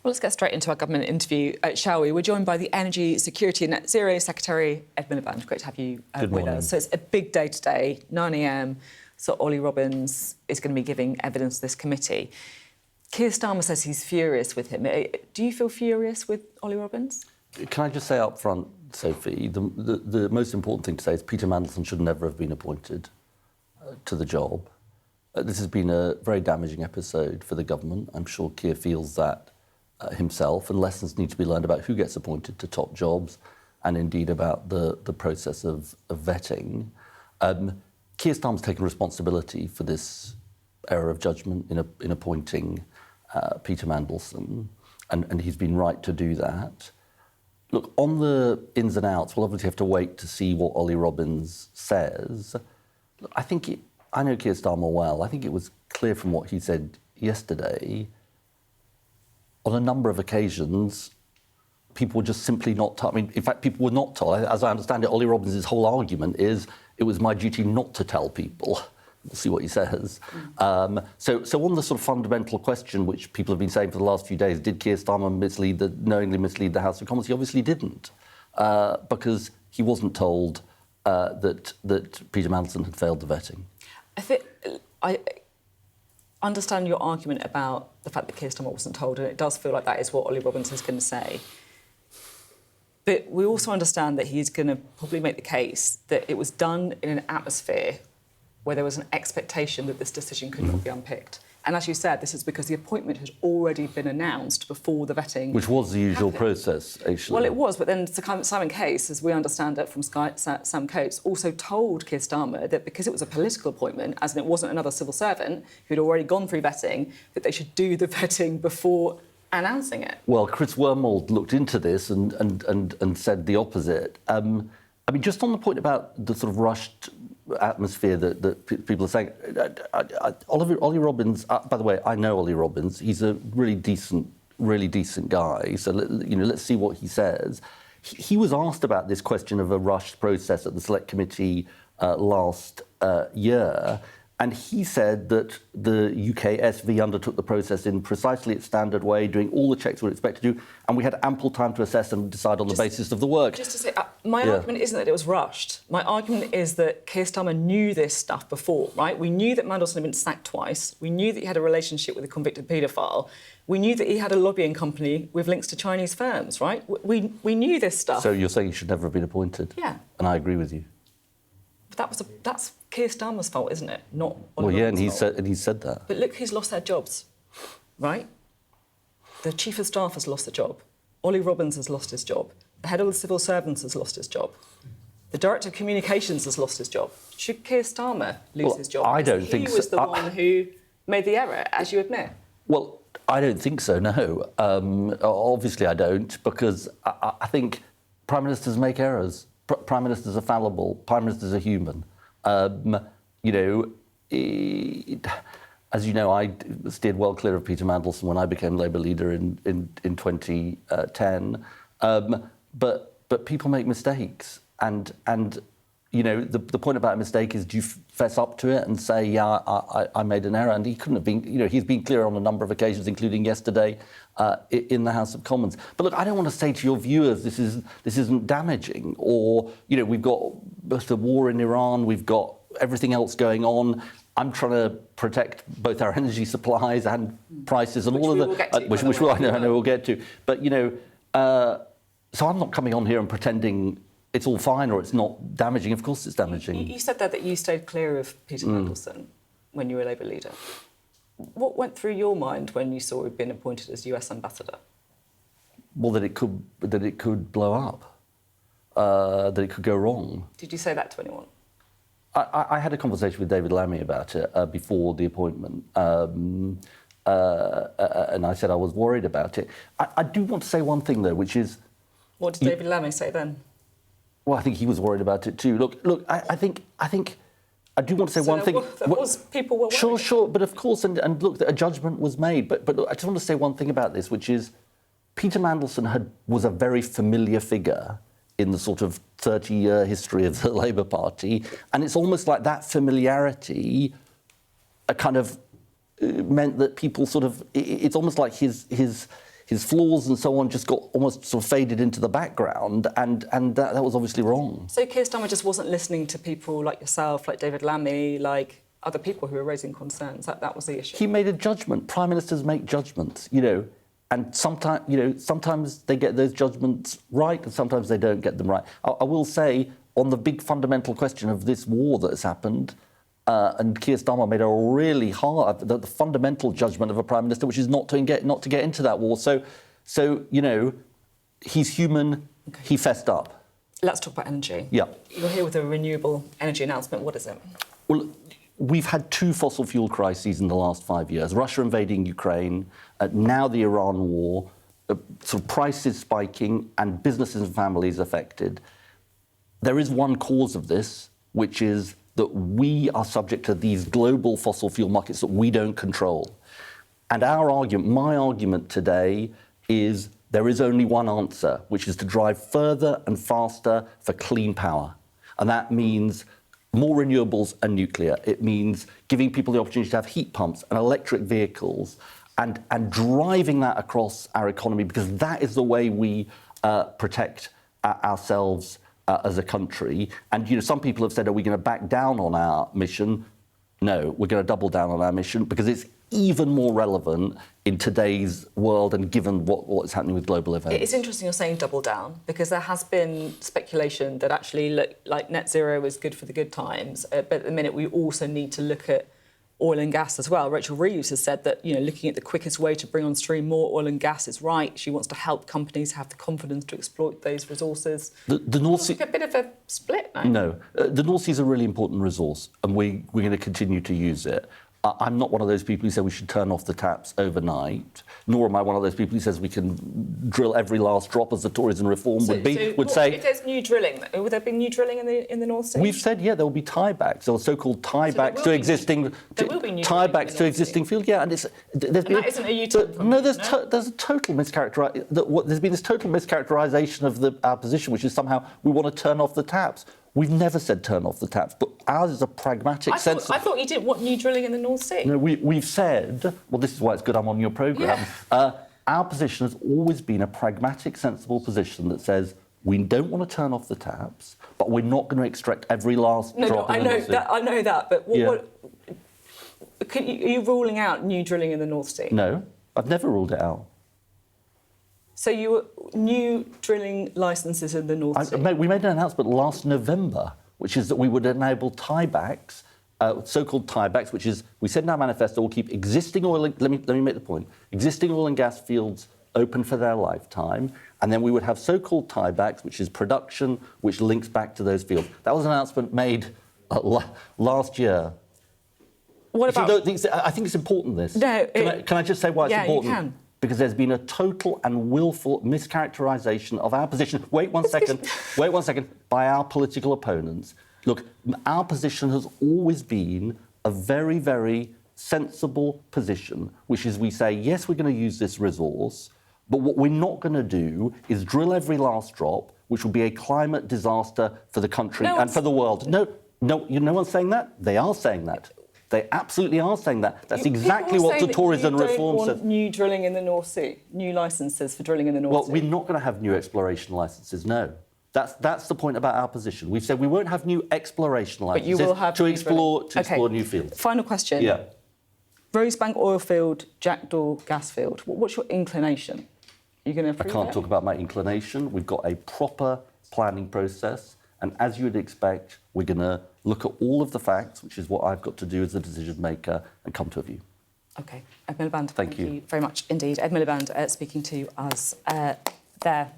Well, let's get straight into our government interview, shall we? We're joined by the Energy, Security and Net Zero Secretary Ed Miliband. Great to have you with us. So it's a big day today, 9 a.m. So Ollie Robbins is going to be giving evidence to this committee. Keir Starmer says he's furious with him. Do you feel furious with Ollie Robbins? Can I just say up front, Sophie, the most important thing to say is Peter Mandelson should never have been appointed to the job. This has been a very damaging episode for the government. I'm sure Keir feels that himself, and lessons need to be learned about who gets appointed to top jobs and indeed about the process of vetting. Keir Starmer's taken responsibility for this error of judgment in appointing Peter Mandelson, and he's been right to do that. Look, on the ins and outs, we'll obviously have to wait to see what Ollie Robbins says. Look, I know Keir Starmer well. I think it was clear from what he said yesterday. On a number of occasions, people were just simply not told. I mean, in fact, people were not told. As I understand it, Ollie Robbins' whole argument is it was my duty not to tell people. We'll see what he says. So on the sort of fundamental question, which people have been saying for the last few days, did Keir Starmer knowingly mislead the House of Commons? He obviously didn't, because he wasn't told that Peter Mandelson had failed the vetting. I understand your argument about the fact that Keir Starmer wasn't told, and it does feel like that is what Ollie Robbins is going to say. But we also understand that he's going to probably make the case that it was done in an atmosphere where there was an expectation that this decision could not be unpicked. And as you said, this is because the appointment had already been announced before the vetting. Which was the usual happened. process, actually. Well, it was, but then Simon Case, as we understand it from Sam Coates, also told Keir Starmer that because it was a political appointment, as in it wasn't another civil servant who'd already gone through vetting, that they should do the vetting before announcing it. Well, Chris Wormold looked into this and said the opposite. I mean, just on the point about the sort of rushed atmosphere that people are saying, Ollie Robbins, by the way, I know Ollie Robbins. He's a really decent guy. So, let's see what he says. He was asked about this question of a rushed process at the Select Committee last year, and he said that the UK SV undertook the process in precisely its standard way, doing all the checks we'd expect to do, and we had ample time to assess and decide on the basis of the work. Just to say, my argument isn't that it was rushed. My argument is that Keir Starmer knew this stuff before, right? We knew that Mandelson had been sacked twice. We knew that he had a relationship with a convicted paedophile. We knew that he had a lobbying company with links to Chinese firms, right? We knew this stuff. So you're saying he should never have been appointed? Yeah. And I agree with you. But that's Keir Starmer's fault, isn't it? Not Ollie Well, yeah, Robbins' and he said that. But look who's lost their jobs, right? The Chief of Staff has lost a job. Ollie Robbins has lost his job. The Head of the Civil Servants has lost his job. The Director of Communications has lost his job. Should Keir Starmer lose his job? I don't think so. He was the one who made the error, as you admit. Well, I don't think so, no. Obviously I don't, because I think Prime Ministers make errors. Prime Ministers are fallible. Prime Ministers are human. As you know, I steered well clear of Peter Mandelson when I became Labour leader in 2010. But people make mistakes, and the point about a mistake is, do you fess up to it and say, yeah, I made an error? And he couldn't have been. He's been clear on a number of occasions, including yesterday in the House of Commons. But look, I don't want to say to your viewers this isn't damaging, or we've got the war in Iran, we've got everything else going on. I'm trying to protect both our energy supplies and prices and all of the which I know we'll get to. But so I'm not coming on here and pretending it's all fine or it's not damaging. Of course it's damaging. You said that you stayed clear of Peter Mandelson when you were Labour leader. What went through your mind when you saw he'd been appointed as US ambassador? Well, that it could blow up, that it could go wrong. Did you say that to anyone? I had a conversation with David Lammy about it before the appointment, and I said I was worried about it. I do want to say one thing, though, which is... What did David Lammy say then? Well, I think he was worried about it too. Look. I think I do want to say one thing. People were worried. Sure, but of course, and look, a judgment was made. But look, I just want to say one thing about this, which is Peter Mandelson was a very familiar figure in the sort of 30-year history of the Labour Party, and it's almost like that familiarity kind of meant that people sort of... It's almost like his his flaws and so on just got almost sort of faded into the background, and that was obviously wrong. So Keir Starmer just wasn't listening to people like yourself, like David Lammy, like other people who were raising concerns. That was the issue. He made a judgment. Prime ministers make judgments, and sometimes they get those judgments right, and sometimes they don't get them right. I will say, on the big fundamental question of this war that has happened, and Keir Starmer made a really hard, the fundamental judgment of a prime minister, which is not to get into that war. So he's human. Okay. He fessed up. Let's talk about energy. Yeah. You're here with a renewable energy announcement. What is it? Well, we've had 2 fossil fuel crises in the last 5 years. Russia invading Ukraine, now the Iran war, sort of prices spiking and businesses and families affected. There is one cause of this, which is that we are subject to these global fossil fuel markets that we don't control. And my argument today is there is only one answer, which is to drive further and faster for clean power. And that means more renewables and nuclear. It means giving people the opportunity to have heat pumps and electric vehicles and driving that across our economy, because that is the way we protect ourselves as a country. And some people have said, are we going to back down on our mission? No, we're going to double down on our mission, because it's even more relevant in today's world and given what is happening with global events. It's interesting you're saying double down, because there has been speculation that actually like net zero is good for the good times, but at the minute we also need to look at oil and gas as well. Rachel Reeves has said that looking at the quickest way to bring on stream more oil and gas is right. She wants to help companies have the confidence to exploit those resources. The North Sea, like a bit of a split now. No, the North Sea is a really important resource, and we're going to continue to use it. I'm not one of those people who say we should turn off the taps overnight, nor am I one of those people who says we can drill every last drop, as the Tories in Reform would say. If there's new drilling, would there be new drilling in the North Sea? We've said, there will be tiebacks, or so-called tiebacks to existing field. Yeah, and that isn't a U-turn. No, there's a total mischaracterization. There's been this total mischaracterization of our position, which is somehow we want to turn off the taps. We've never said turn off the taps, but ours is a pragmatic sense. I thought you didn't want new drilling in the North Sea. No, we've said, well, this is why it's good I'm on your programme. Yeah. Our position has always been a pragmatic, sensible position that says we don't want to turn off the taps, but we're not going to extract every last drop. I know that, but are you ruling out new drilling in the North Sea? No, I've never ruled it out. So new drilling licences in the North Sea? We made an announcement last November, which is that we would enable tiebacks, so-called tiebacks, which is, we said in our manifesto, we'll keep existing oil, let me make the point, existing oil and gas fields open for their lifetime, and then we would have so-called tiebacks, which is production, which links back to those fields. That was an announcement made last year. What about... I think it's important, this. No, can I just say why it's important? Yeah, you can. Because there's been a total and willful mischaracterisation of our position. Wait one second, by our political opponents. Look, our position has always been a very, very sensible position, which is we say, yes, we're going to use this resource, but what we're not going to do is drill every last drop, which will be a climate disaster for the country and for the world. No one's saying that. They are saying that. They absolutely are saying that. That's exactly what the Tories and Reform said. New drilling in the North Sea, new licences for drilling in the North Sea. Well, we're not going to have new exploration licences, no. That's the point about our position. We've said we won't have new exploration licences but you will have to explore new fields. Final question. Yeah. Rosebank oil field, Jackdaw gas field. What's your inclination? Are you going to approve I can't talk about my inclination. We've got a proper planning process, and as you would expect, we're going to look at all of the facts, which is what I've got to do as the decision maker, and come to a view. OK. Ed Miliband, thank you very much indeed. Ed Miliband speaking to us there.